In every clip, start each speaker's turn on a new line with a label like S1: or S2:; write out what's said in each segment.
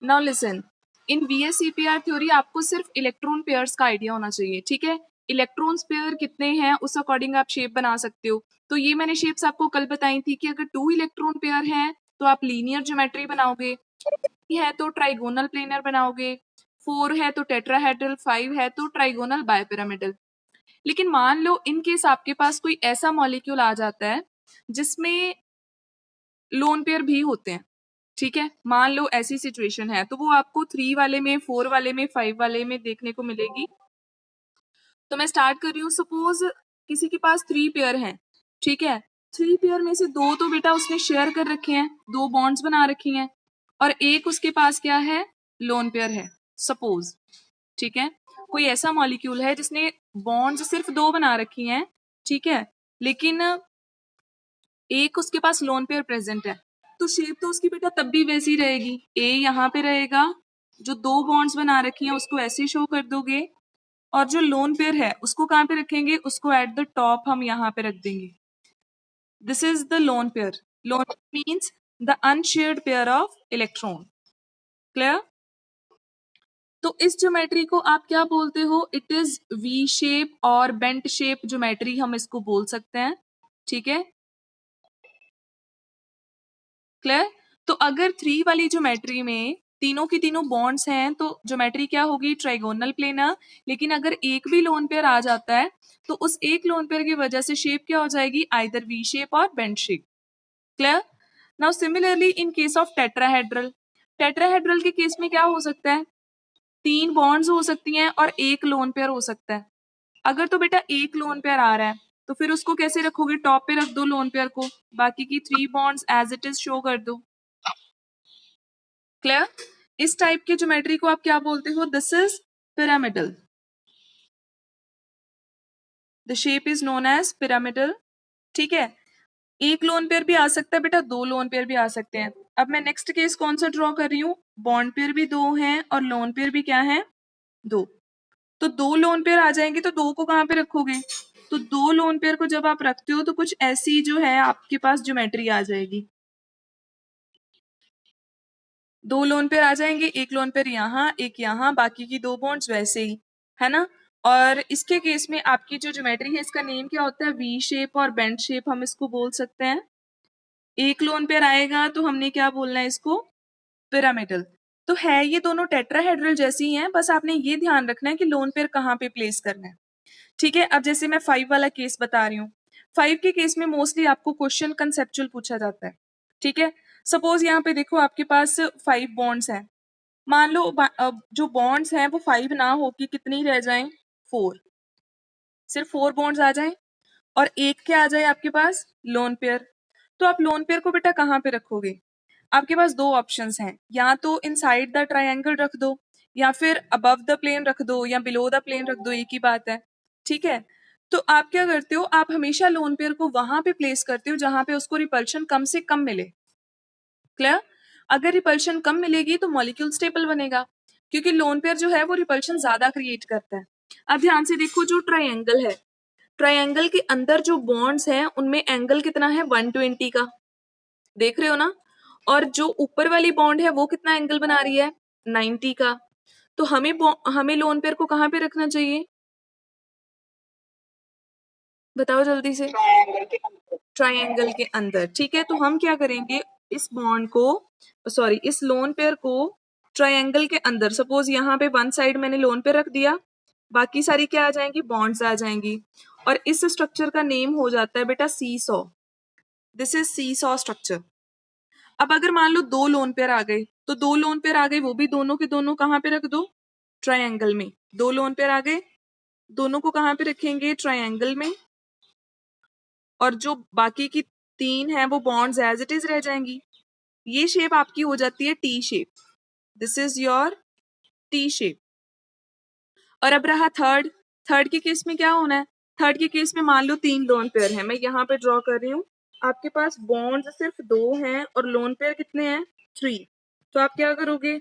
S1: Now listen, इन VSEPR theory आपको सिर्फ electron pairs का आइडिया होना चाहिए, ठीक है। इलेक्ट्रॉन्स पेयर कितने हैं उस अकॉर्डिंग आप शेप बना सकते हो। तो ये मैंने शेप्स आपको कल बताई थी कि अगर 2 इलेक्ट्रॉन पेयर हैं तो आप लीनियर ज्योमेट्री बनाओगे, 3 है तो ट्राइगोनल प्लेनर बनाओगे, 4 है तो टेट्राहेड्रल, 5 है तो ट्राइगोनल बायपिरामिडल। लेकिन मान लो इन केस आपके पास कोई ऐसा मॉलिक्यूल आ जाता है जिसमें लोन पेयर भी होते हैं, ठीक है। मान लो ऐसी सिचुएशन है तो वो आपको 3 वाले में, 4 वाले में, 5 वाले में देखने को मिलेगी। तो मैं स्टार्ट कर रही हूँ। सपोज किसी के पास 3 पेयर हैं, ठीक है। 3 पेयर में से 2 तो बेटा उसने शेयर कर रखे हैं, 2 बॉन्ड्स बना रखी हैं, और एक उसके पास क्या है, लोन पेयर है सपोज, ठीक है। कोई ऐसा मॉलिक्यूल है जिसने बॉन्ड्स सिर्फ 2 बना रखी हैं, ठीक है, लेकिन एक उसके पास लोन पेयर प्रेजेंट है, तो शेप तो उसकी बेटा तब भी वैसी रहेगी। ए यहाँ पे रहेगा, जो 2 बॉन्ड्स बना रखी हैं उसको ऐसे शो कर दोगे, और जो लोन पेयर है उसको कहाँ पे रखेंगे, उसको एट द टॉप हम यहाँ पे रख देंगे। This is the lone pair. Loan means the unshared pair of electron. Clear? तो इस ज्योमेट्री को आप क्या बोलते हो, इट इज वी शेप और बेंट शेप ज्योमेट्री हम इसको बोल सकते हैं, ठीक है। क्लियर? तो अगर 3 वाली ज्योमेट्री में तीनों की तीनों बॉन्ड्स हैं तो ज्योमेट्री क्या होगी, ट्राइगोनल प्लेनर। लेकिन अगर एक भी लोन पेयर आ जाता है तो उस एक लोन पेयर की वजह से शेप क्या हो जाएगी, आइदर वी शेप और bent shape. Clear? Now similarly in case of tetrahedral, tetrahedral के केस में क्या हो सकता है, 3 बॉन्ड्स हो सकती हैं और एक लोन पेयर हो सकता है। अगर तो बेटा एक लोन पेयर आ रहा है तो फिर उसको कैसे रखोगे, टॉप पे रख दो लोन पेयर को, बाकी की 3 bonds as it is show कर दो। क्लियर? इस टाइप की ज्योमेट्री को आप क्या बोलते हो, this is pyramidal. The shape is known as pyramidal, ठीक है। एक लोन पेयर भी आ सकता है बेटा, 2 लोन पेयर भी आ सकते हैं। अब मैं नेक्स्ट केस कौन सा ड्रॉ कर रही हूँ, बॉन्ड पेयर भी 2 हैं और लोन पेयर भी क्या है, 2। तो 2 लोन पेयर आ जाएंगे तो 2 को कहाँ पे रखोगे, तो 2 लोन पेयर को जब आप रखते हो तो कुछ ऐसी जो है आपके पास ज्योमेट्री आ जाएगी। 2 लोन पेयर आ जाएंगे, एक लोन पेयर यहाँ, एक यहाँ, बाकी की 2 बॉन्ड्स वैसे ही, है ना। और इसके केस में आपकी जो ज्योमेट्री है इसका नेम क्या होता है, वी शेप और बेंट शेप हम इसको बोल सकते हैं। एक लोन पेयर आएगा तो हमने क्या बोलना है इसको, पिरामिडल। तो है ये दोनों टेट्राहेड्रल जैसी हैं, बस आपने ये ध्यान रखना है कि लोन पेयर कहाँ पे प्लेस करना है, ठीक है। अब जैसे मैं 5 वाला केस बता रही हूँ, 5 के केस में मोस्टली आपको क्वेश्चन कंसेप्चुअल पूछा जाता है, ठीक है। सपोज यहाँ पे देखो आपके पास 5 बॉन्ड्स हैं, मान लो जो बॉन्ड्स हैं वो 5 ना हो कि कितनी रह जाएं, 4, सिर्फ 4 बॉन्ड्स आ जाएं और एक क्या आ जाए आपके पास, लोन पेयर। तो आप लोन पेयर को बेटा कहाँ पे रखोगे, आपके पास 2 ऑप्शंस हैं, या तो इनसाइड द ट्रायंगल रख दो, या फिर अबव द प्लेन रख दो, या बिलो द प्लेन रख दो, एक ही बात है, ठीक है। तो आप क्या करते हो, आप हमेशा लोन पेयर को वहां पे प्लेस करते हो जहां पे उसको रिपल्शन कम से कम मिले। क्लियर? अगर रिपल्शन कम मिलेगी तो मॉलिक्यूल स्टेबल बनेगा, क्योंकि लोन पेयर जो है वो रिपल्शन ज्यादा क्रिएट करता है। अब ध्यान से देखो, जो ट्रायंगल है, ट्रायंगल के अंदर जो बॉन्ड्स हैं उनमें एंगल कितना है, 120 का, देख रहे हो ना। और जो ऊपर वाली बॉन्ड है वो कितना एंगल बना रही है, 90 का। तो हमें लोन पेयर को कहाँ पे रखना चाहिए, बताओ जल्दी से, ट्रायंगल के अंदर, ठीक है। तो हम क्या करेंगे, इस बॉन्ड को, सॉरी इस लोन पेयर को ट्रायंगल के अंदर, सपोज यहाँ पे वन साइड मैंने लोन पेयर रख दिया, बाकी सारी क्या आ जाएंगी, बॉन्ड्स आ जाएंगी, और इस स्ट्रक्चर का नेम हो जाता है बेटा seesaw. This is seesaw structure. अब अगर मान लो 2 लोन पेयर आ गए, तो 2 लोन पेयर आ गए, वो भी दोनों के दोनों कहाँ पे रख दो, ट्रायंगल में। 2 लोन पेयर आ गए, दोनों को कहाँ पे रखेंगे, ट्रायंगल में, और जो बाकी की 3 है वो बॉन्ड्स एज इट इज रह जाएंगी। ये शेप आपकी हो जाती है T shape, this is your T shape. और अब रहा थर्ड, थर्ड के केस में क्या होना है, थर्ड के केस में मान लो 3 लोन पेयर है, मैं यहाँ पे ड्रॉ कर रही हूँ, आपके पास बॉन्ड्स सिर्फ 2 हैं और लोन पेयर कितने हैं, 3। तो आप क्या करोगे,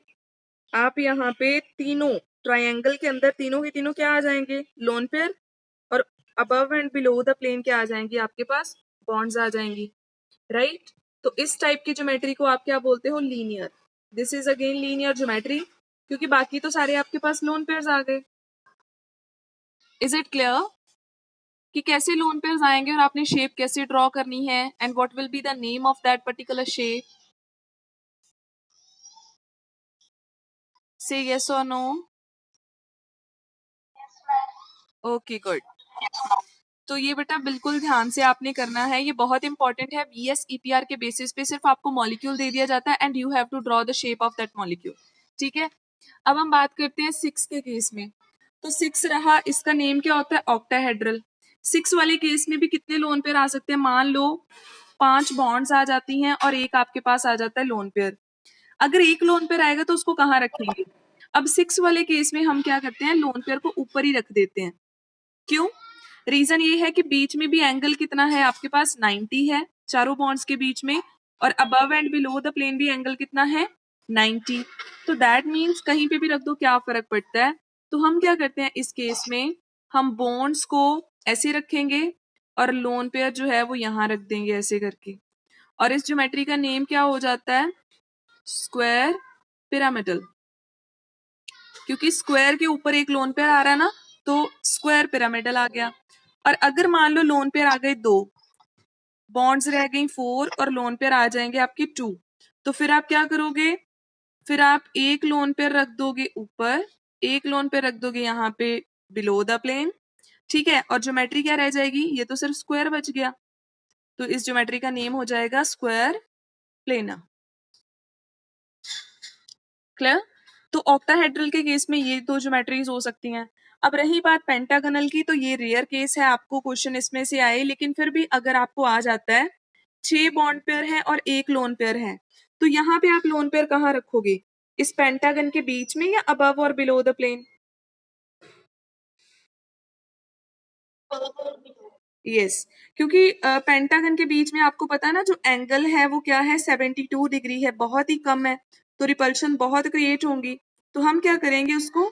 S1: आप यहाँ पे तीनों ट्रायंगल के अंदर तीनों के तीनों क्या आ जाएंगे, लोन पेयर, और above and below the plane क्या आ जाएंगी आपके पास, बॉन्ड्स आ जाएंगी, राइट। तो इस टाइप की ज्योमेट्री को आप क्या बोलते हो, linear. This is again linear geometry, क्योंकि बाकी तो सारे आपके पास लोन पेयर्स आ गए। इज इट क्लियर कि कैसे लोन पेयर्स आएंगे और आपने शेप कैसे ड्रॉ करनी है and what will be the name of that particular shape? से यस और नो? Okay good. तो ये बेटा बिल्कुल ध्यान से आपने करना है, ये बहुत इंपॉर्टेंट है। वीएस ईपीआर के बेसिस पे सिर्फ आपको मॉलिक्यूल दे दिया जाता है and you have to draw the shape of that molecule. ठीक है, अब हम बात करते हैं 6 के केस में। तो 6 रहा, इसका नेम क्या होता है? ऑक्टाहेड्रल। 6 वाले केस में भी कितने लोन पेयर आ सकते हैं? मान लो 5 बॉन्ड्स आ जाती हैं और एक आपके पास आ जाता है लोन पेयर। अगर एक लोन पेयर आएगा तो उसको कहाँ रखेंगे? अब 6 वाले केस में हम क्या करते हैं? लोन पेयर को ऊपर ही रख देते हैं। क्यों? रीजन ये है कि बीच में भी एंगल कितना है आपके पास? 90 है चारों बॉन्ड्स के बीच में, और above and below the plane भी एंगल कितना है? 90। तो दैट मीन्स कहीं पे भी रख दो, क्या फर्क पड़ता है? तो हम क्या करते हैं इस केस में, हम बॉन्ड्स को ऐसे रखेंगे और लोन पेयर जो है वो यहाँ रख देंगे ऐसे करके, और इस ज्योमेट्री का नेम क्या हो जाता है? Square pyramidal. क्योंकि स्क्वायर के ऊपर एक लोन पेयर आ रहा है ना, तो स्क्वायर पिरामिडल आ गया। और अगर मान लो लोन पेयर आ गए 2, बॉन्ड्स रह गई 4 और लोन पेयर आ जाएंगे आपके 2, तो फिर आप क्या करोगे? फिर आप एक लोन पेयर रख दोगे ऊपर, एक लोन पेयर रख दोगे यहाँ पे बिलो द प्लेन। ठीक है, और ज्योमेट्री क्या रह जाएगी? ये तो सिर्फ स्क्वायर बच गया, तो इस ज्योमेट्री का नेम हो जाएगा स्क्वायर प्लेनर। क्लियर? तो ऑक्टाहेड्रल के केस में ये दो ज्योमेट्रीज हो सकती हैं। अब रही बात पेंटागनल की, तो ये रेयर केस है, आपको क्वेश्चन इसमें से आए, लेकिन फिर भी अगर आपको आ जाता है 6 बॉन्ड पेयर है और एक लोन पेयर है, तो यहाँ पे आप लोन पेयर कहाँ रखोगे? इस पेंटागन के बीच में या अबव और बिलो द प्लेन? यस, क्योंकि पेंटागन के बीच में आपको पता है ना, जो एंगल है वो क्या है? 72 डिग्री है, बहुत ही कम है, तो रिपल्शन बहुत क्रिएट होंगी। तो हम क्या करेंगे? उसको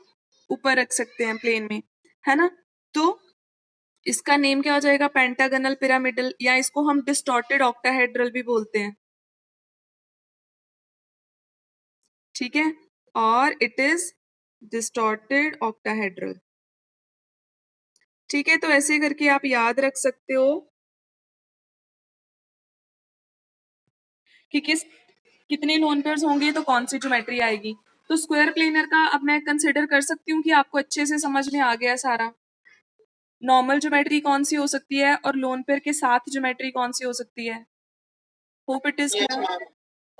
S1: ऊपर रख सकते हैं प्लेन में, है ना? तो इसका नेम क्या हो जाएगा? पेंटागनल पिरामिडल, या इसको हम डिस्टॉर्टेड ऑक्टाहेड्रल भी बोलते हैं। ठीक है, और इट इज डिस्टॉर्टेड ऑक्टाहेड्रल। ठीक है, तो ऐसे करके आप याद रख सकते हो कि कितने लोन पेयर्स होंगे तो कौन सी ज्योमेट्री आएगी। तो स्क्वायर प्लेनर का अब मैं कंसिडर कर सकती हूँ कि आपको अच्छे से समझ में आ गया सारा। नॉर्मल ज्योमेट्री कौन सी हो सकती है और लोन पेयर के साथ ज्योमेट्री कौन सी हो सकती है? Hope it is clear.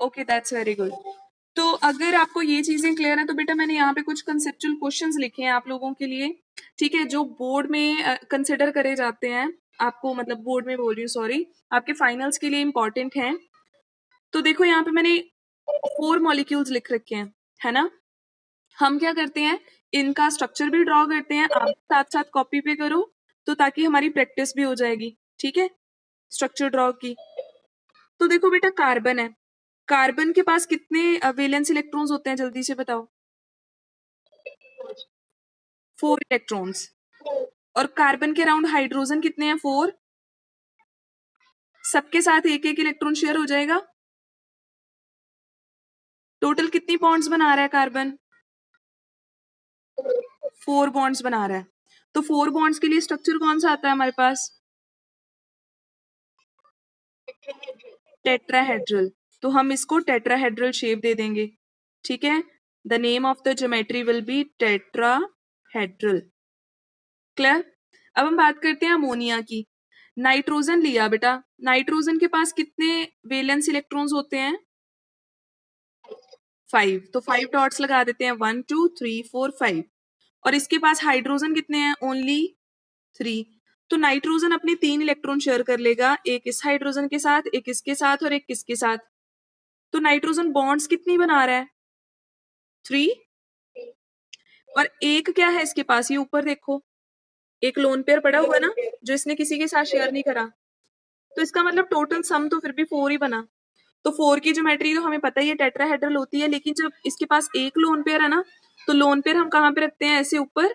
S1: Okay, that's very good. तो अगर आपको ये चीजें क्लियर है तो बेटा मैंने यहाँ पे कुछ कंसेप्चुअल क्वेश्चंस लिखे हैं आप लोगों के लिए। ठीक है, जो बोर्ड में कंसिडर करे जाते हैं, आपको मतलब बोर्ड में बोल रही हूँ, सॉरी, आपके फाइनल्स के लिए इंपॉर्टेंट हैं। तो देखो यहाँ पे मैंने 4 मॉलिक्यूल्स लिख रखे हैं, है ना? हम क्या करते हैं, इनका स्ट्रक्चर भी ड्रॉ करते हैं, आप साथ साथ कॉपी पे करो, तो ताकि हमारी प्रैक्टिस भी हो जाएगी। ठीक है, स्ट्रक्चर ड्रॉ की। तो देखो बेटा, कार्बन है, कार्बन के पास कितने वैलेंस इलेक्ट्रॉन्स होते हैं? जल्दी से बताओ। 4 इलेक्ट्रॉन्स। और कार्बन के अराउंड हाइड्रोजन कितने हैं? 4। सबके साथ एक एक इलेक्ट्रॉन शेयर हो जाएगा। टोटल कितनी बॉन्ड्स बना रहा है कार्बन? 4 बॉन्ड्स बना रहा है। तो 4 बॉन्ड्स के लिए स्ट्रक्चर कौन सा आता है हमारे पास? टेट्राहेड्रल। तो हम इसको टेट्राहेड्रल शेप दे देंगे। ठीक है, the name of the geometry will be tetrahedral. Clear? अब हम बात करते हैं अमोनिया की। नाइट्रोजन लिया बेटा, नाइट्रोजन के पास कितने वैलेंस इलेक्ट्रॉन्स होते हैं? 5। तो 5 डॉट्स लगा देते हैं, 1 2 3 4 5। और इसके पास हाइड्रोजन कितने हैं? ओनली 3। तो नाइट्रोजन अपने 3 इलेक्ट्रॉन शेयर कर लेगा, एक इस हाइड्रोजन के साथ, एक इसके साथ और एक किसके साथ? तो नाइट्रोजन बॉन्ड्स कितनी बना रहा है? 3। और एक क्या है इसके पास? ये ऊपर देखो, एक लोन पेयर पड़ा हुआ ना, जो इसने किसी के साथ शेयर नहीं करा। तो इसका मतलब टोटल सम तो फिर भी 4 ही बना। तो 4 की ज्योमेट्री तो हमें पता ही है टेट्राहेड्रल होती है, लेकिन जब इसके पास एक लोन पेयर है ना, तो लोन पेयर हम कहाँ पे रखते हैं? ऐसे ऊपर,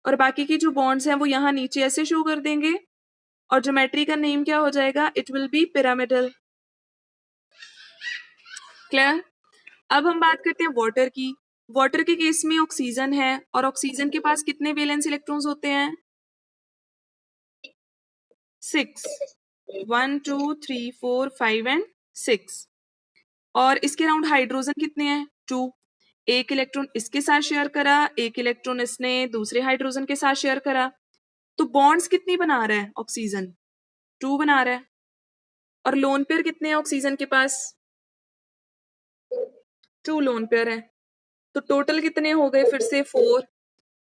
S1: और बाकी की जो बॉन्ड्स हैं वो यहाँ नीचे ऐसे शो कर देंगे, और ज्योमेट्री का नेम क्या हो जाएगा? It will B pyramidal. Clear? अब हम बात करते हैं वाटर की। वाटर के केस में ऑक्सीजन है और ऑक्सीजन के पास कितने वैलेंस इलेक्ट्रॉन्स होते हैं? 6। 1 2 3 4 5 एंड 6। और इसके अराउंड हाइड्रोजन कितने हैं? 2। एक इलेक्ट्रॉन इसके साथ शेयर करा, एक इलेक्ट्रॉन इसने दूसरे हाइड्रोजन के साथ शेयर करा, तो बॉन्ड्स कितनी बना रहा है ऑक्सीजन? 2 बना रहा है। और लोन पेयर कितने हैं ऑक्सीजन के पास? 2 लोन पेयर है। तो टोटल कितने हो गए फिर से? 4।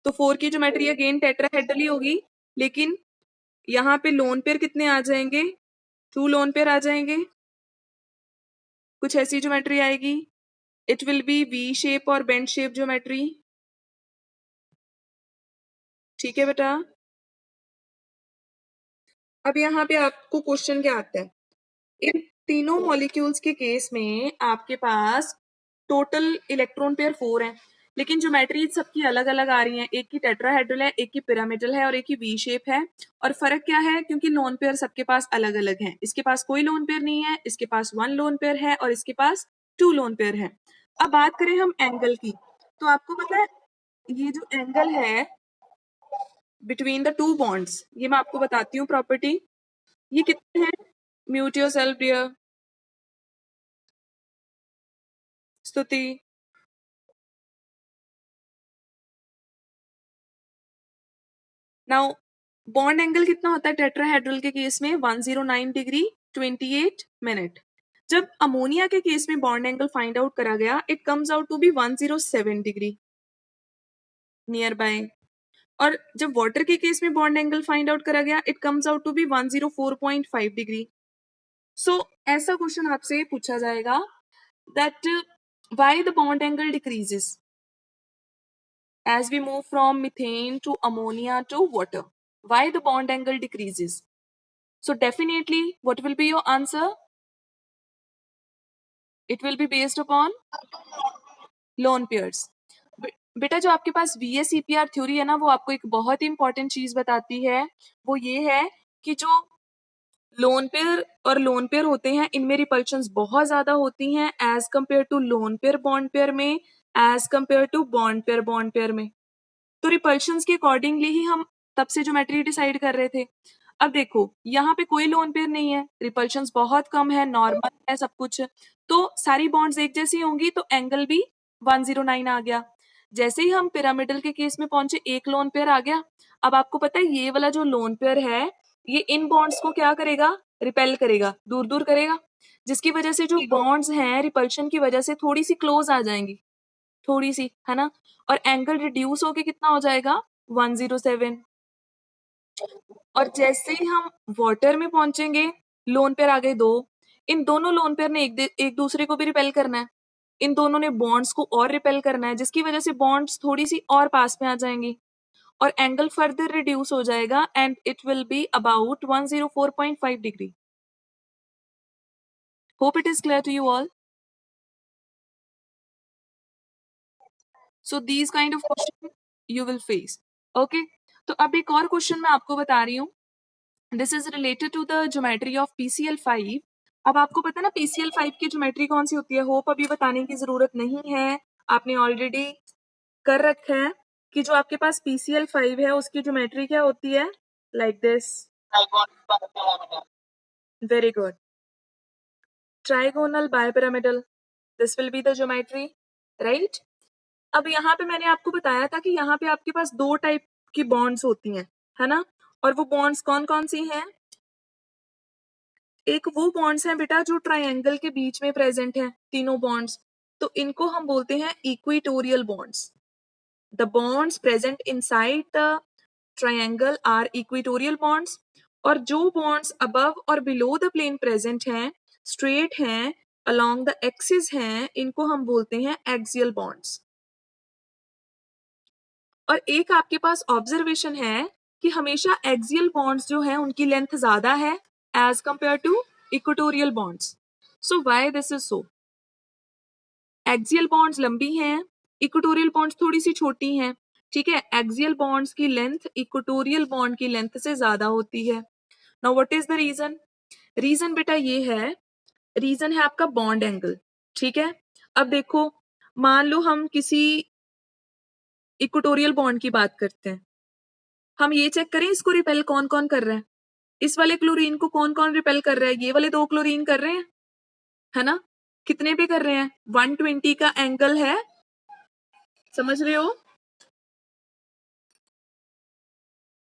S1: तो 4 की ज्योमेट्री अगेन टेट्राहेड्रल ही होगी, लेकिन यहाँ पे लोन पेयर कितने आ जाएंगे? 2 लोन पेयर आ जाएंगे। कुछ ऐसी ज्योमेट्री आएगी। It will B V shape और बेंड शेप ज्योमेट्री। ठीक है बेटा। अब यहाँ पे आपको क्वेश्चन क्या आता है? इन तीनों मॉलिक्यूल्स के केस में आपके पास टोटल इलेक्ट्रॉन पेयर 4 हैं, लेकिन ज्योमेट्री सबकी अलग अलग आ रही हैं। एक की टेट्राहेड्रल है, एक की पिरामिडल है और एक की वी शेप है। और फर्क क्या है? क्योंकि लोन पेयर सबके पास अलग अलग हैं। इसके पास कोई लोन पेयर नहीं है, इसके पास 1 लोन पेयर है और इसके पास 2 लोन पेयर है। अब बात करें हम एंगल की, तो आपको पता है ये जो एंगल है बिटवीन द 2 बॉन्ड्स, ये मैं आपको बताती हूँ प्रॉपर्टी। ये कितने हैं? Mute yourself dear. Stuti. Now bond angle कितना होता है टेट्राहेड्रल के केस में? 109 डिग्री 28 मिनट। जब अमोनिया के केस में बॉन्ड एंगल फाइंड आउट करा गया, it comes out to be 107 degree near by. और जब वाटर के केस में बॉन्ड एंगल फाइंड आउट करा गया, it comes out to be 104.5 degree. So ऐसा क्वेश्चन आपसे पूछा जाएगा that why the bond angle decreases as we move from methane to ammonia to water. Why the bond angle decreases? So definitely, what will be your answer? It will be based upon lone pairs. बेटा जो आपके पास VSEPR theory है ना, वो आपको एक बहुत ही important चीज बताती है। वो ये है कि जो लोन पेयर और लोन पेयर होते हैं, इनमें रिपल्शंस बहुत ज्यादा होती हैं as compare to lone pair bond pair में, as compare to bond pair में। तो रिपल्शंस के अकॉर्डिंगली ही हम तब से ज्योमेट्री डिसाइड कर रहे थे। अब देखो यहाँ पे कोई लोन पेयर नहीं है, रिपल्शंस बहुत कम है, नॉर्मल है सब कुछ, तो सारी बॉन्ड्स एक जैसी होंगी, तो एंगल भी 109 आ गया। जैसे ही हम पिरामिडल के केस में पहुंचे, एक लोन पेयर आ गया। अब आपको पता है ये वाला जो लोन पेयर है, ये इन बॉन्ड्स को क्या करेगा? रिपेल करेगा, दूर दूर करेगा, जिसकी वजह से जो बॉन्ड्स हैं रिपल्शन की वजह से थोड़ी सी क्लोज आ जाएंगी, थोड़ी सी, है ना। और एंगल रिड्यूस होके कितना हो जाएगा? 107। और जैसे ही हम वाटर में पहुंचेंगे, लोन पेयर आ गए 2। इन दोनों लोन पेयर ने एक दूसरे को भी रिपेल करना है, इन दोनों ने बॉन्ड्स को और रिपेल करना है, जिसकी वजह से बॉन्ड्स थोड़ी सी और पास में आ जाएंगी और एंगल फर्दर रिड्यूस हो जाएगा and it will be about 104.5 degree. Hope it is clear to you all. So these kind of question you will face. Okay. तो अब एक और क्वेश्चन मैं आपको बता रही हूँ। This is related to the geometry of PCl5। अब आपको पता है ना PCl5 की ज्योमेट्री कौन सी होती है? होप अभी बताने की जरूरत नहीं है, आपने ऑलरेडी कर रखा है कि जो आपके पास PCl5 है उसकी ज्योमेट्री क्या होती है? Like this. Very good. Trigonal bipyramidal, this will be the geometry, right. अब यहाँ पे मैंने आपको बताया था कि यहाँ पे आपके पास 2 टाइप की बॉन्ड्स होती हैं, है ना। और वो बॉन्ड्स कौन कौन सी हैं? एक वो बॉन्ड्स हैं बेटा जो ट्रायंगल के बीच में प्रेजेंट है, तीनों बॉन्ड्स, तो इनको हम बोलते हैं equatorial bonds. The bonds present inside the triangle are equatorial bonds. और जो बॉन्ड्स अबव और बिलो द प्लेन प्रेजेंट हैं, स्ट्रेट हैं, अलोंग द एक्सिस हैं, इनको हम बोलते हैं एक्सियल बॉन्ड्स। और एक आपके पास ऑब्जर्वेशन है कि हमेशा एक्सियल बॉन्ड्स जो है उनकी लेंथ ज्यादा है as compare to equatorial bonds. So why this is so? Axial bonds लंबी हैं, इक्वेटोरियल बॉन्ड्स थोड़ी सी छोटी हैं, ठीक है। एक्सियल बॉन्ड्स की लेंथ इक्वेटोरियल बॉन्ड की लेंथ से ज्यादा होती है। Now what is the reason? Reason बेटा ये है, रीजन है आपका बॉन्ड एंगल, ठीक है। अब देखो, मान लो हम किसी इक्वेटोरियल बॉन्ड की बात करते हैं, हम ये चेक करें इसको रिपेल कौन कौन कर रहा है। इस वाले क्लोरीन को कौन कौन रिपेल कर रहा है? ये वाले 2 क्लोरीन कर रहे हैं, है ना? कितने पे कर रहे हैं? 120 का एंगल है, समझ रहे हो?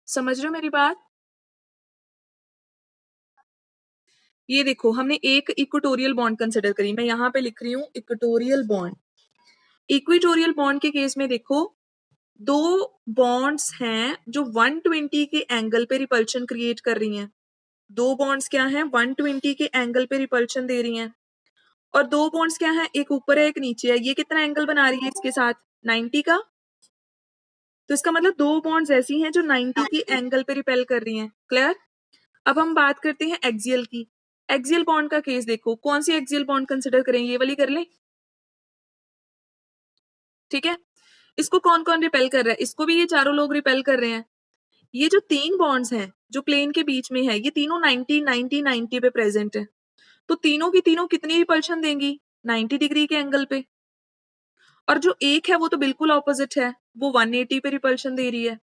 S1: समझ रहे हो मेरी बात? ये देखो, हमने एक इक्वेटोरियल बॉन्ड कंसिडर करी, मैं यहाँ पे लिख रही हूँ इक्वेटोरियल बॉन्ड। इक्वेटोरियल बॉन्ड के केस में देखो, 2 बॉन्ड्स हैं जो 120 के एंगल पे रिपल्शन क्रिएट कर रही हैं। 2 बॉन्ड्स क्या हैं? 120 के एंगल पे रिपल्शन दे रही हैं। और 2 बॉन्ड्स क्या हैं? एक ऊपर है, एक नीचे है। ये कितना एंगल बना रही है इसके साथ? 90 का। तो इसका मतलब 2 बॉन्ड्स ऐसी हैं जो 90 के एंगल पे रिपेल कर रही हैं। क्लियर? अब हम बात करते हैं एक्सियल की। एक्सियल बॉन्ड का केस देखो, कौन सी एक्सियल बॉन्ड कंसिडर करें? ये वाली कर लें, ठीक है? इसको कौन कौन रिपेल कर रहा है? इसको भी ये चारों लोग रिपेल कर रहे हैं। ये जो 3 बॉन्ड्स हैं जो प्लेन के बीच में है, ये तीनों 90 90 90 पे प्रेजेंट है। तो तीनों की तीनों कितनी रिपल्शन देंगी? 90 डिग्री के एंगल पे। और जो एक है वो तो बिल्कुल ऑपोजिट है, वो 180 पे रिपल्शन दे रही है।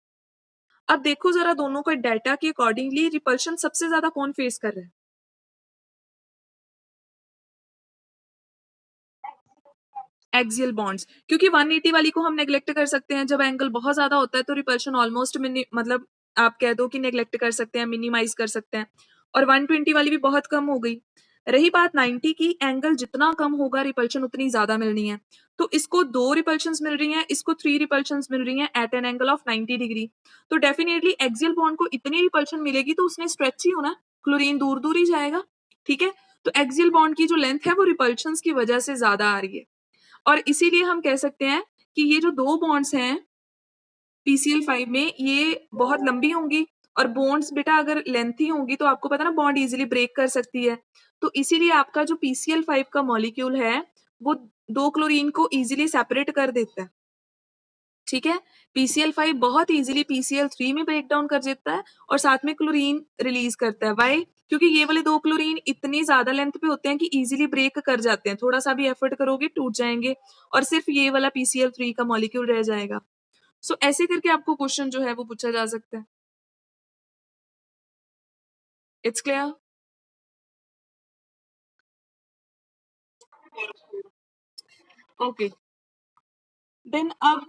S1: अब देखो जरा, दोनों को डाटा के अकॉर्डिंगली रिपल्शन सबसे ज्यादा कौन फेस कर रहा है? एक्सियल बॉन्ड्स, क्योंकि 180 वाली को हम नेग्लेक्ट कर सकते हैं। जब एंगल बहुत ज्यादा होता है तो रिपल्शन ऑलमोस्ट मतलब आप कह दो कि नेग्लेक्ट कर सकते हैं, मिनिमाइज कर सकते हैं। और 120 वाली भी बहुत कम हो गई। रही बात 90 की, एंगल जितना कम होगा रिपल्शन उतनी ज्यादा मिलनी है। तो इसको 2 रिपल्शंस मिल रही हैं, इसको 3 रिपल्शंस मिल रही हैं at an angle of 90 degree. तो डेफिनेटली एक्सियल बॉन्ड को इतनी रिपल्शन मिलेगी तो उसने स्ट्रेच ही होना, क्लोरीन दूर दूर ही जाएगा, ठीक है? तो एक्सियल बॉन्ड की जो लेंथ है वो रिपल्शंस की वजह से ज्यादा आ रही है। और इसीलिए हम कह सकते हैं कि ये जो 2 बॉन्ड्स हैं PCl5 में, ये बहुत लंबी होंगी। और बॉन्ड्स बेटा अगर लेंथी होंगी तो आपको पता ना, बॉन्ड इजीली ब्रेक कर सकती है। तो इसीलिए आपका जो PCl5 का मॉलिक्यूल है वो 2 क्लोरीन को इजीली सेपरेट कर देता है, ठीक है? PCl5 बहुत इजीली PCl3 में ब्रेक डाउन कर देता है और साथ में क्लोरीन रिलीज करता है। व्हाई? क्योंकि ये वाले 2 क्लोरीन इतनी ज्यादा लेंथ पे होते हैं कि इजीली ब्रेक कर जाते हैं। थोड़ा सा भी एफर्ट करोगे टूट जाएंगे और सिर्फ ये वाला PCl3 का मॉलिक्यूल रह जाएगा। सो ऐसे करके आपको क्वेश्चन जो है वो पूछा जा सकता है। It's clear? ओके, देन अब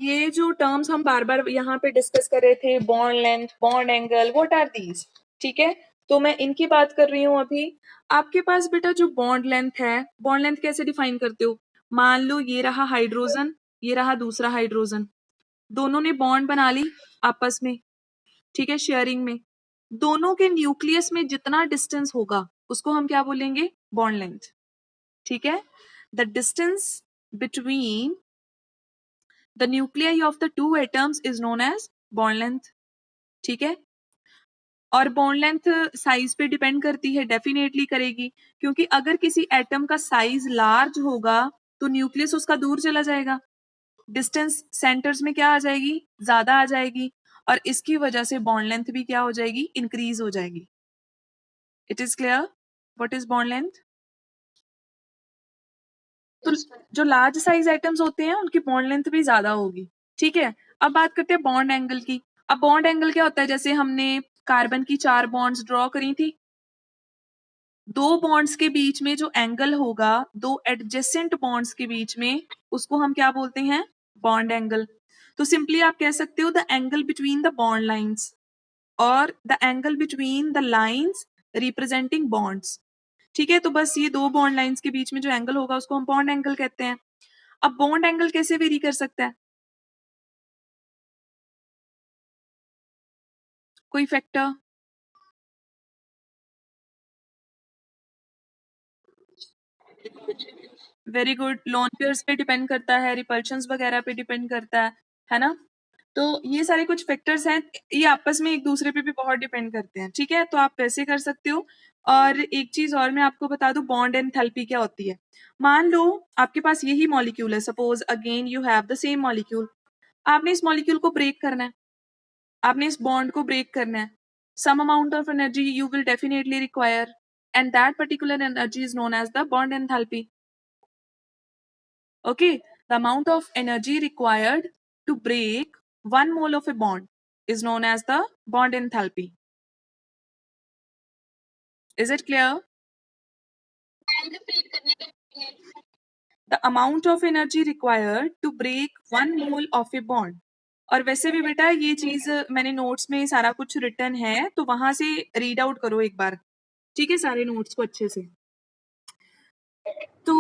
S1: ये जो टर्म्स हम बार बार यहाँ पे डिस्कस कर रहे थे, bond length, bond angle, what are these? ठीक है, तो मैं इनकी बात कर रही हूँ अभी। आपके पास बेटा जो बॉन्ड लेंथ है, बॉन्ड लेंथ कैसे डिफाइन करते हो? मान लो ये रहा हाइड्रोजन, ये रहा दूसरा हाइड्रोजन, दोनों ने बॉन्ड बना ली आपस में, ठीक है, शेयरिंग में। दोनों के न्यूक्लियस में जितना डिस्टेंस होगा उसको हम क्या बोलेंगे? बॉन्ड लेंथ, ठीक है? The distance between the nuclei of the two atoms is known as bond length, ठीक है? और बॉन्ड लेंथ साइज पे डिपेंड करती है, डेफिनेटली करेगी, क्योंकि अगर किसी एटम का साइज लार्ज होगा तो न्यूक्लियस उसका दूर चला जाएगा, डिस्टेंस सेंटर्स में क्या आ जाएगी? ज्यादा आ जाएगी, और इसकी वजह से बॉन्ड लेंथ भी क्या हो जाएगी? इंक्रीज हो जाएगी। It is clear what is bond length? तो जो लार्ज साइज एटम्स होते हैं उनकी बॉन्ड लेंथ भी ज्यादा होगी, ठीक है? अब बात करते हैं बॉन्ड एंगल की। अब बॉन्ड एंगल क्या होता है? जैसे हमने कार्बन की 4 बॉन्ड्स ड्रॉ करी थी, 2 बॉन्ड्स के बीच में जो एंगल होगा, 2 एडजेसेंट बॉन्ड्स के बीच में, उसको हम क्या बोलते हैं? Bond angle. तो सिंपली आप कह सकते हो the angle between the bond lines, और the angle between the lines representing bonds, ठीक है? तो बस ये 2 बॉन्ड लाइंस के बीच में जो एंगल होगा उसको हम बॉन्ड एंगल कहते हैं। अब बॉन्ड एंगल कैसे वेरी कर सकता है? कोई factor? Very good, lone pairs पे डिपेंड करता है, रिपल्शंस वगैरह पे डिपेंड करता है ना? तो ये सारे कुछ फैक्टर्स हैं, ये आपस में एक दूसरे पे भी बहुत डिपेंड करते हैं, ठीक है? तो आप वैसे कर सकते हो। और एक चीज और मैं आपको बता दूं, बॉन्ड एंथैल्पी क्या होती है। मान लो आपके पास यही मॉलिक्यूल है, suppose again you have the same molecule, आपने इस मॉलिक्यूल को ब्रेक करना है, आपने इस बॉन्ड को ब्रेक करना है, some amount of energy you will definitely require, and that particular energy is known as the bond enthalpy, Okay, the amount of energy required to break 1 mole of a bond is known as the bond enthalpy. Is it clear? The amount of energy required to break 1 mole of a bond. और वैसे भी बेटा ये चीज मैंने notes में सारा कुछ रिटन है, तो वहां से रीड आउट करो एक बार, ठीक है, सारे नोट्स को अच्छे से। तो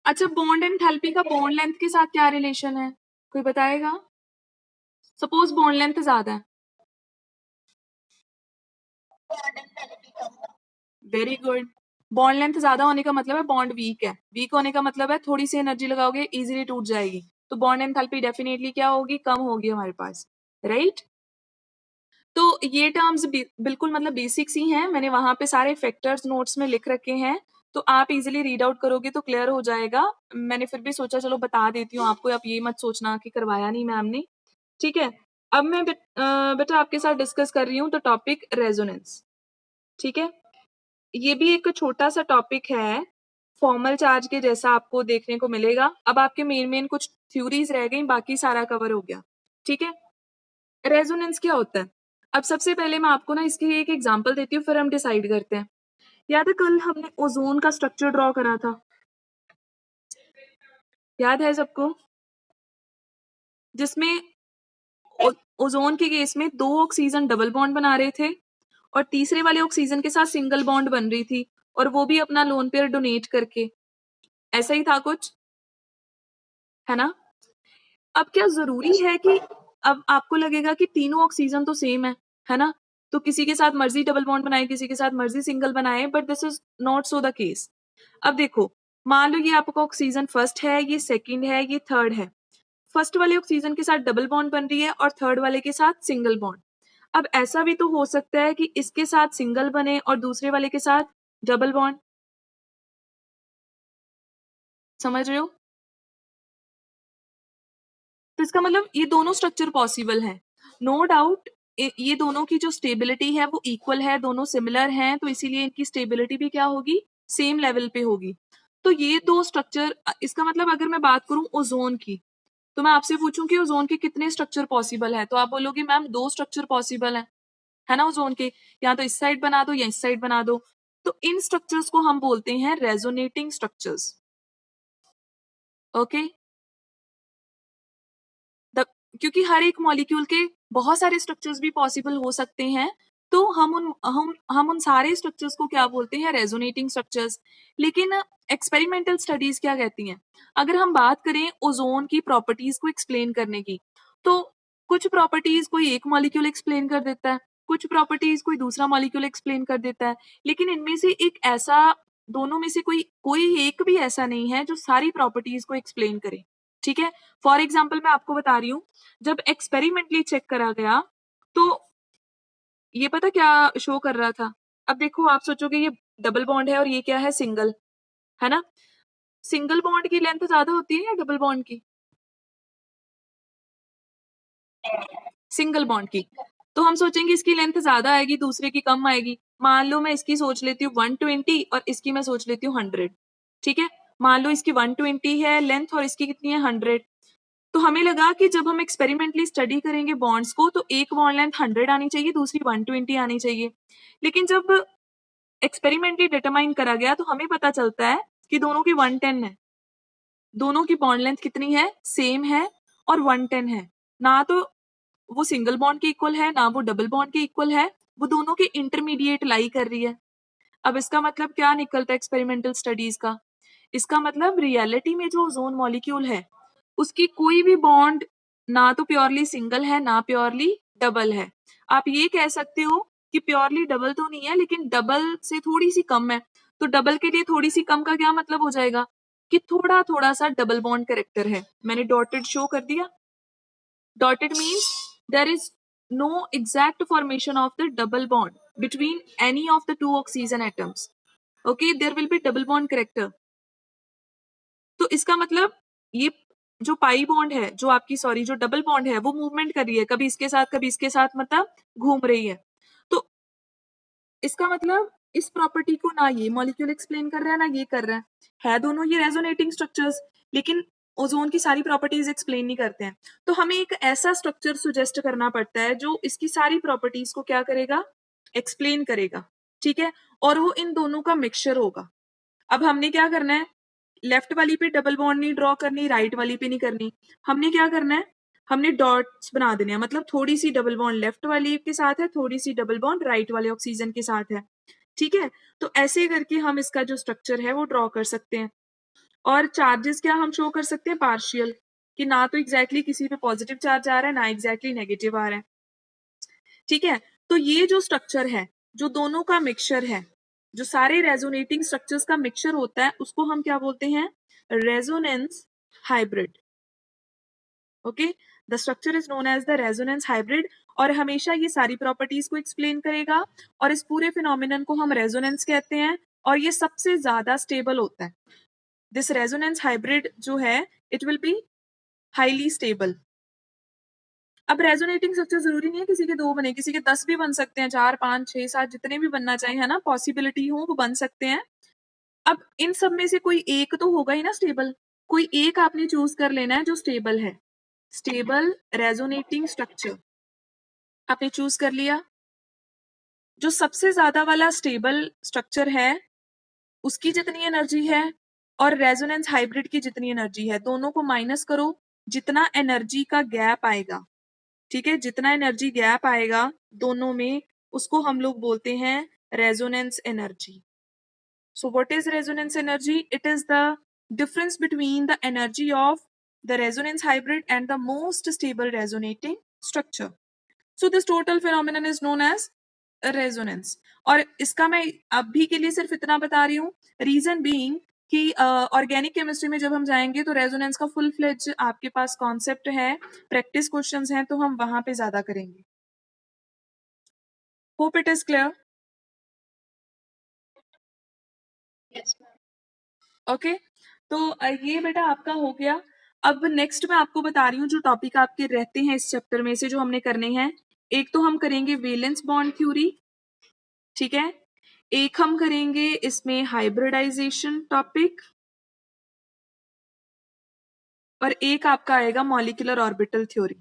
S1: अच्छा, बॉन्ड एंथैल्पी का बॉन्ड लेंथ के साथ क्या रिलेशन है, कोई बताएगा? सपोज बॉन्ड लेंथ ज्यादा है, वेरी गुड। बॉन्ड लेंथ ज्यादा होने का मतलब है बॉन्ड वीक है, वीक होने का मतलब है थोड़ी सी एनर्जी लगाओगे इजीली टूट जाएगी, तो बॉन्ड एंथैल्पी डेफिनेटली क्या होगी, कम होगी हमारे पास, राइट? तो ये टर्म्स बिल्कुल मतलब बेसिक्स ही हैं, मैंने वहां पे सारे फैक्टर्स नोट्स में लिख रखे हैं, तो आप इजीली रीड आउट करोगे तो क्लियर हो जाएगा। मैंने फिर भी सोचा चलो बता देती हूँ आपको, आप ये मत सोचना कि करवाया नहीं मैम ने, ठीक है। अब मैं बेटा आपके साथ डिस्कस कर रही हूँ तो टॉपिक रेजोनेंस, ठीक है। ये भी एक छोटा सा टॉपिक है, फॉर्मल चार्ज के जैसा आपको देखने को मिलेगा। अब आपके मेन कुछ थ्योरीज रह गई, बाकी सारा कवर हो गया, ठीक है। रेजोनेंस क्या होता है? अब सबसे पहले मैं आपको ना इसकी एक एग्जांपल देती हूँ, फिर हम डिसाइड करते हैं। याद है कल हमने ओजोन का स्ट्रक्चर ड्रॉ करा था, याद है सबको? जिसमें ओजोन के केस में 2 ऑक्सीजन डबल बॉन्ड बना रहे थे और तीसरे वाले ऑक्सीजन के साथ सिंगल बॉन्ड बन रही थी, और वो भी अपना लोन पेयर डोनेट करके, ऐसा ही था कुछ, है ना? अब क्या जरूरी है कि अब आपको लगेगा कि तीनों ऑक्सीजन तो सेम है ना? तो किसी के साथ मर्जी डबल बॉन्ड बनाए, किसी के साथ मर्जी सिंगल बनाए, but this is not so the case. अब देखो, मान लो ये आपका ऑक्सीजन फर्स्ट है, ये सेकंड है, ये थर्ड है। फर्स्ट वाले ऑक्सीजन के साथ डबल बॉन्ड बन रही है और थर्ड वाले के साथ सिंगल बॉन्ड। अब ऐसा भी तो हो सकता है कि इसके साथ सिंगल बने और दूसरे वाले के साथ डबल बॉन्ड, समझ रहे हो? तो इसका मतलब ये दोनों स्ट्रक्चर पॉसिबल है, नो डाउट। ये दोनों की जो स्टेबिलिटी है वो इक्वल है, दोनों सिमिलर हैं, तो इसीलिए इनकी स्टेबिलिटी भी क्या होगी, सेम लेवल पे होगी। तो ये दो स्ट्रक्चर, इसका मतलब अगर मैं बात करूं ओजोन की, तो मैं आपसे पूछूं कि ओजोन के कितने स्ट्रक्चर पॉसिबल है, तो आप बोलोगे मैम 2 स्ट्रक्चर पॉसिबल है ना ओजोन के, या तो इस साइड बना दो या इस साइड बना दो। तो इन स्ट्रक्चर्स को हम बोलते हैं रेजोनेटिंग स्ट्रक्चर्स, ओके। द क्योंकि हर एक मॉलिक्यूल के बहुत सारे स्ट्रक्चर्स भी पॉसिबल हो सकते हैं, तो हम उन सारे स्ट्रक्चर्स को क्या बोलते हैं, रेजोनेटिंग स्ट्रक्चर्स। लेकिन एक्सपेरिमेंटल स्टडीज क्या कहती हैं, अगर हम बात करें ओजोन की प्रॉपर्टीज को एक्सप्लेन करने की, तो कुछ प्रॉपर्टीज कोई एक मॉलिक्यूल एक्सप्लेन कर देता है, कुछ प्रॉपर्टीज कोई दूसरा मॉलिक्यूल एक्सप्लेन कर देता है, लेकिन इनमें से एक ऐसा, दोनों में से कोई कोई एक भी ऐसा नहीं है जो सारी प्रॉपर्टीज को एक्सप्लेन करे, ठीक है। फॉर एग्जाम्पल मैं आपको बता रही हूँ, जब एक्सपेरिमेंटली चेक करा गया तो ये पता क्या शो कर रहा था? अब देखो, आप सोचोगे ये डबल बॉन्ड है और ये क्या है, सिंगल, है ना? सिंगल बॉन्ड की लेंथ ज्यादा होती है या डबल बॉन्ड की? सिंगल बॉन्ड की। तो हम सोचेंगे इसकी लेंथ ज्यादा आएगी, दूसरे की कम आएगी। मान लो मैं इसकी सोच लेती हूँ 120 और इसकी मैं सोच लेती हूँ 100, ठीक है। मान लो इसकी 120 है लेंथ और इसकी कितनी है, 100। तो हमें लगा कि जब हम एक्सपेरिमेंटली स्टडी करेंगे बॉन्ड्स को, तो एक बॉन्ड लेंथ 100 आनी चाहिए, दूसरी 120 आनी चाहिए। लेकिन जब एक्सपेरिमेंटली डिटरमाइन करा गया तो हमें पता चलता है कि दोनों की 110 है, दोनों की बॉन्ड लेंथ कितनी है, सेम है और 110 है। ना तो वो सिंगल बॉन्ड के इक्वल है, ना वो डबल बॉन्ड के इक्वल है, वो दोनों के इंटरमीडिएट लाई कर रही है। अब इसका मतलब क्या निकलता है एक्सपेरिमेंटल स्टडीज का? इसका मतलब रियलिटी में जो ओजोन मॉलिक्यूल है उसकी कोई भी बॉन्ड ना तो प्योरली सिंगल है ना प्योरली डबल है। आप ये कह सकते हो कि प्योरली डबल तो नहीं है, लेकिन डबल से थोड़ी सी कम है। तो डबल के लिए थोड़ी सी कम का क्या मतलब हो जाएगा, कि थोड़ा थोड़ा सा डबल बॉन्ड करेक्टर है। मैंने डॉटेड शो कर दिया। Dotted means there is no exact formation of the double bond between any of the two oxygen atoms. Okay, there will be double bond character. तो इसका मतलब ये जो पाई बॉन्ड है, जो आपकी सॉरी जो डबल बॉन्ड है, वो मूवमेंट कर रही है, कभी इसके साथ कभी इसके साथ, मतलब घूम रही है। तो इसका मतलब इस प्रॉपर्टी को ना ये मॉलिक्यूल एक्सप्लेन कर रहा है ना ये कर रहा है दोनों ये रेजोनेटिंग स्ट्रक्चर्स। लेकिन ओजोन की सारी प्रॉपर्टीज एक्सप्लेन नहीं करते हैं। तो हमें एक ऐसा स्ट्रक्चर सुजेस्ट करना पड़ता है जो इसकी सारी प्रॉपर्टीज को क्या करेगा, एक्सप्लेन करेगा, ठीक है, और वो इन दोनों का मिक्सचर होगा। अब हमने क्या करना है, लेफ्ट वाली पे डबल बॉन्ड नहीं ड्रॉ करनी, राइट वाली पे नहीं करनी, हमने क्या करना है, हमने डॉट्स बना देने हैं, मतलब थोड़ी सी डबल बॉन्ड लेफ्ट वाली के साथ है, थोड़ी सी डबल बॉन्ड राइट वाले ऑक्सीजन के साथ है, ठीक है। तो ऐसे करके हम इसका जो स्ट्रक्चर है वो ड्रॉ कर सकते हैं। और चार्जेस क्या हम शो कर सकते हैं, पार्शियल, कि ना तो एग्जैक्टली किसी पे पॉजिटिव चार्ज आ रहा है ना एग्जैक्टली नेगेटिव आ रहा है, ठीक है। तो ये जो स्ट्रक्चर है, जो दोनों का मिक्सचर है, जो सारे रेजोनेटिंग स्ट्रक्चर्स का मिक्सचर होता है, उसको हम क्या बोलते हैं, resonance hybrid. Okay, the structure is known as the resonance hybrid, और हमेशा ये सारी प्रॉपर्टीज को एक्सप्लेन करेगा, और इस पूरे फिनोमिनन को हम रेजोनेंस कहते हैं, और ये सबसे ज्यादा स्टेबल होता है। दिस रेजोनेंस हाइब्रिड जो है, it will be highly stable. अब रेजोनेटिंग स्ट्रक्चर जरूरी नहीं है किसी के 2 बने, किसी के 10 भी बन सकते हैं, 4, 5, 6, 7 जितने भी बनना चाहिए, है ना, पॉसिबिलिटी हो वो बन सकते हैं। अब इन सब में से कोई एक तो होगा ही ना स्टेबल, कोई एक आपने चूज कर लेना है जो स्टेबल है। स्टेबल रेजोनेटिंग स्ट्रक्चर आपने चूज कर लिया। जो सबसे ज्यादा वाला स्टेबल स्ट्रक्चर है उसकी जितनी एनर्जी है और रेजोनेंस हाइब्रिड की जितनी एनर्जी है, दोनों को माइनस करो, जितना एनर्जी का गैप आएगा, ठीक है, जितना एनर्जी गैप आएगा दोनों में, उसको हम लोग बोलते हैं resonance energy. So what is resonance energy? It is the difference between the energy of the resonance hybrid and the most stable resonating structure. So this total phenomenon is known as resonance. और इसका मैं अभी के लिए सिर्फ इतना बता रही हूँ, रीजन बीइंग कि ऑर्गेनिक केमिस्ट्री में जब हम जाएंगे तो रेजोनेंस का फुल फ्लेज आपके पास कॉन्सेप्ट है, प्रैक्टिस क्वेश्चंस हैं, तो हम वहां पे ज्यादा करेंगे। Hope it is clear. Okay, तो ये बेटा आपका हो गया। अब नेक्स्ट मैं आपको बता रही हूँ जो टॉपिक आपके रहते हैं इस चैप्टर में से जो हमने करने हैं। एक तो हम करेंगे वेलेंस बॉन्ड थ्योरी, ठीक है, एक हम करेंगे इसमें हाइब्रिडाइजेशन टॉपिक, और एक आपका आएगा मॉलिक्यूलर ऑर्बिटल थ्योरी।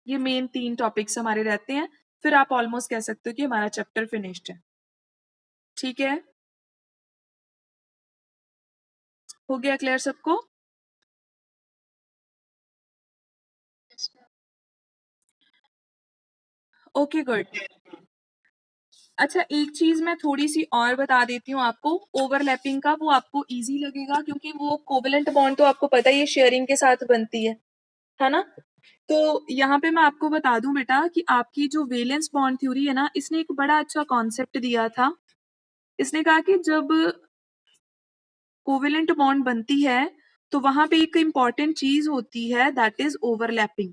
S1: ये मेन 3 टॉपिक्स हमारे रहते हैं, फिर आप ऑलमोस्ट कह सकते हो कि हमारा चैप्टर फिनिश्ड है, ठीक है। हो गया क्लियर सबको? Okay good. अच्छा, एक चीज मैं थोड़ी सी और बता देती हूँ आपको ओवरलैपिंग का, वो आपको इजी लगेगा क्योंकि वो कोवेलेंट बॉन्ड तो आपको पता ही है शेयरिंग के साथ बनती है ना। तो यहाँ पे मैं आपको बता दूं बेटा कि आपकी जो वेलेंस बॉन्ड थ्योरी है ना, इसने एक बड़ा अच्छा कॉन्सेप्ट दिया था। इसने कहा कि जब कोवेलेंट बॉन्ड बनती है तो वहां पे एक इंपॉर्टेंट चीज होती है, दैट इज ओवरलैपिंग।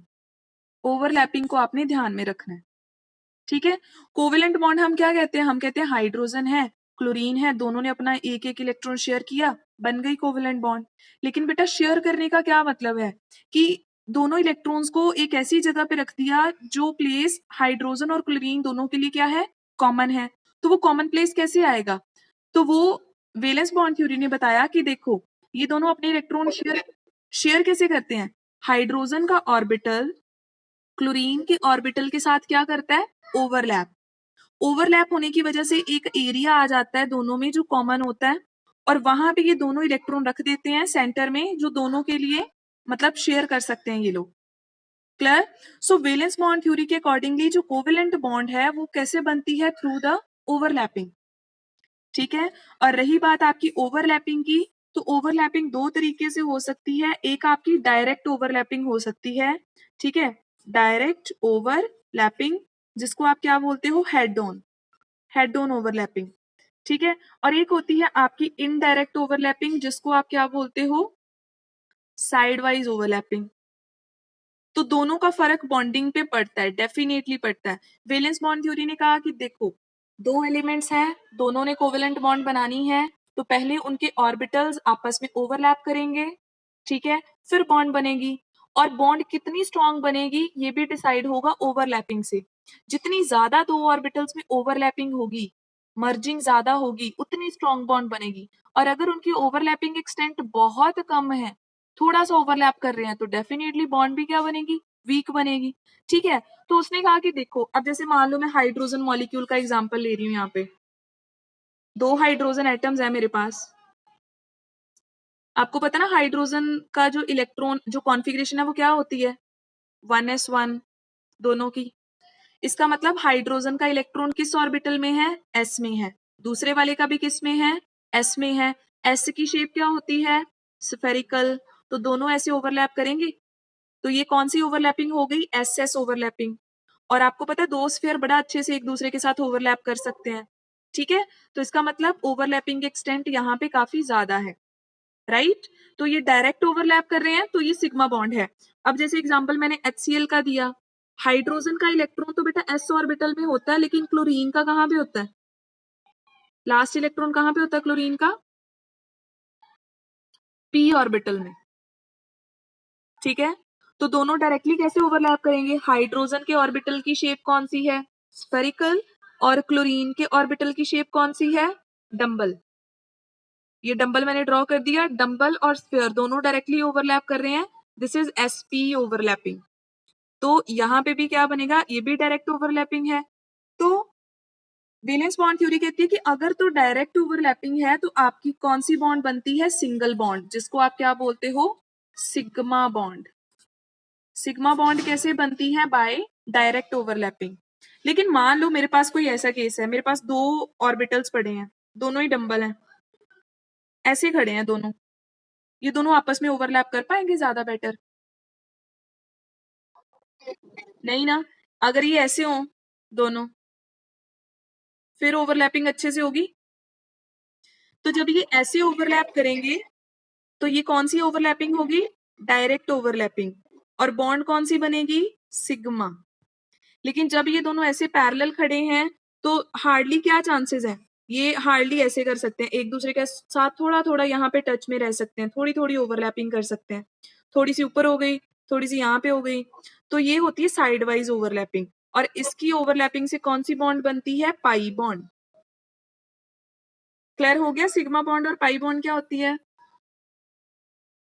S1: ओवरलैपिंग को आपने ध्यान में रखना है, ठीक है। कोवेलेंट बॉन्ड हम क्या कहते हैं, हम कहते हैं हाइड्रोजन है, क्लोरीन है, दोनों ने अपना एक एक इलेक्ट्रॉन शेयर किया, बन गई कोवेलेंट बॉन्ड। लेकिन बेटा शेयर करने का क्या मतलब है कि दोनों इलेक्ट्रॉन्स को एक ऐसी जगह पे रख दिया जो प्लेस हाइड्रोजन और क्लोरीन दोनों के लिए क्या है, कॉमन है। तो वो कॉमन प्लेस कैसे आएगा? तो वो वेलेंस बॉन्ड थ्योरी ने बताया कि देखो ये दोनों अपने इलेक्ट्रॉन शेयर शेयर कैसे करते हैं, हाइड्रोजन का ऑर्बिटल क्लोरीन के ऑर्बिटल के साथ क्या करता है, ओवरलैप। ओवरलैप होने की वजह से एक एरिया आ जाता है दोनों में जो कॉमन होता है, और वहां पे ये दोनों इलेक्ट्रॉन रख देते हैं सेंटर में, जो दोनों के लिए मतलब शेयर कर सकते हैं ये लोग। क्लियर? सो वेलेंस बॉन्ड थ्योरी के अकॉर्डिंगली जो कोवेलेंट बॉन्ड है वो कैसे बनती है, थ्रू द ओवरलैपिंग, ठीक है। और रही बात आपकी ओवरलैपिंग की, तो ओवरलैपिंग 2 तरीके से हो सकती है, एक आपकी डायरेक्ट ओवरलैपिंग हो सकती है, ठीक है, डायरेक्ट ओवरलैपिंग, जिसको आप क्या बोलते हो, हेड ऑन ओवरलैपिंग, ठीक है। और एक होती है आपकी इनडायरेक्ट ओवरलैपिंग, जिसको आप क्या बोलते हो, साइड वाइज ओवरलैपिंग। तो दोनों का फर्क बॉन्डिंग पे पड़ता है, डेफिनेटली पड़ता है। वेलेंस बॉन्ड थ्योरी ने कहा कि देखो 2 एलिमेंट्स हैं, दोनों ने कोवेलेंट बॉन्ड बनानी है, तो पहले उनके ऑर्बिटल्स आपस में ओवरलैप करेंगे, ठीक है, फिर बॉन्ड बनेगी। और बॉन्ड कितनी स्ट्रांग बनेगी ये भी डिसाइड होगा ओवरलैपिंग से। जितनी ज्यादा 2 ऑर्बिटल्स में ओवरलैपिंग होगी, मर्जिंग ज्यादा होगी, उतनी स्ट्रांग बॉन्ड बनेगी। और अगर उनकी ओवरलैपिंग एक्सटेंट बहुत कम है, थोड़ा सा ओवरलैप कर रहे हैं तो डेफिनेटली बॉन्ड भी क्या बनेगी, वीक बनेगी। ठीक है, तो उसने कहा कि देखो अब जैसे मान लो मैं हाइड्रोजन मॉलिक्यूल का एग्जांपल ले रही हूँ, यहाँ पे 2 हाइड्रोजन एटम्स है मेरे पास। आपको पता ना हाइड्रोजन का जो इलेक्ट्रॉन जो कॉन्फ़िगरेशन है वो क्या होती है, 1s1 दोनों की। इसका मतलब हाइड्रोजन का इलेक्ट्रॉन किस ऑर्बिटल में है, s में है। दूसरे वाले का भी किस में है, s में है। s की शेप क्या होती है, स्फेरिकल। तो दोनों ऐसे ओवरलैप करेंगे, तो ये कौन सी ओवरलैपिंग हो गई, एस एस ओवरलैपिंग। और आपको पता है 2 स्फीयर बड़ा अच्छे से एक दूसरे के साथ ओवरलैप कर सकते हैं। ठीक है, तो इसका मतलब ओवरलैपिंग एक्सटेंट यहाँ पे काफी ज्यादा है, राइट। तो ये डायरेक्ट ओवरलैप कर रहे हैं तो ये सिग्मा बॉन्ड है। अब जैसे एग्जांपल मैंने HCl का दिया, हाइड्रोजन का इलेक्ट्रॉन तो बेटा s ऑर्बिटल में होता है, लेकिन क्लोरीन का कहाँ पे होता है, लास्ट इलेक्ट्रॉन कहाँ पे होता है क्लोरीन का, p ऑर्बिटल में। ठीक है, तो दोनों डायरेक्टली कैसे ओवरलैप करेंगे, हाइड्रोजन के ऑर्बिटल की शेप कौन सी है, स्फेरिकल, और क्लोरीन के ऑर्बिटल की शेप कौन सी है, डंबल। ये डंबल मैंने ड्रॉ कर दिया, डंबल और स्फीयर दोनों डायरेक्टली ओवरलैप कर रहे हैं, दिस इज sp ओवरलैपिंग। तो यहाँ पे भी क्या बनेगा, ये भी डायरेक्ट ओवरलैपिंग है। तो वैलेंस बॉन्ड थ्योरी कहती है कि अगर तो डायरेक्ट ओवरलैपिंग है तो आपकी कौन सी बॉन्ड बनती है, सिंगल बॉन्ड, जिसको आप क्या बोलते हो, सिग्मा बॉन्ड। सिग्मा बॉन्ड कैसे बनती है, बाय डायरेक्ट ओवरलैपिंग। लेकिन मान लो मेरे पास कोई ऐसा केस है, मेरे पास 2 ऑर्बिटल्स पड़े हैं, दोनों ही डंबल हैं, ऐसे खड़े हैं दोनों, ये दोनों आपस में ओवरलैप कर पाएंगे ज्यादा बेटर, नहीं ना। अगर ये ऐसे हो दोनों, फिर ओवरलैपिंग अच्छे से होगी। तो जब ये ऐसे ओवरलैप करेंगे तो ये कौन सी ओवरलैपिंग होगी, डायरेक्ट ओवरलैपिंग, और बॉन्ड कौन सी बनेगी, सिग्मा। लेकिन जब ये दोनों ऐसे पैरेलल खड़े हैं तो हार्डली क्या चांसेस है, ये हार्डली ऐसे कर सकते हैं, एक दूसरे के साथ थोड़ा थोड़ा यहाँ पे टच में रह सकते हैं, थोड़ी थोड़ी ओवरलैपिंग कर सकते हैं, थोड़ी सी ऊपर हो गई, थोड़ी सी यहाँ पे हो गई, तो ये होती है साइड वाइज ओवरलैपिंग। और इसकी ओवरलैपिंग से कौन सी बॉन्ड बनती है, पाई बॉन्ड। क्लियर हो गया, सिग्मा बॉन्ड और पाई बॉन्ड क्या होती है।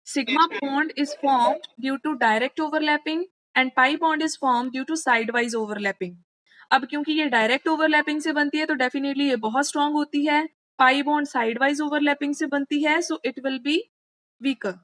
S1: Sigma bond is formed due to direct overlapping and pi bond is formed due to sidewise overlapping. अब क्योंकि ये डायरेक्ट ओवरलैपिंग से बनती है तो डेफिनेटली ये बहुत स्ट्रांग होती है, पाई बॉन्ड साइडवाइज ओवरलैपिंग से बनती है, so it will B weaker.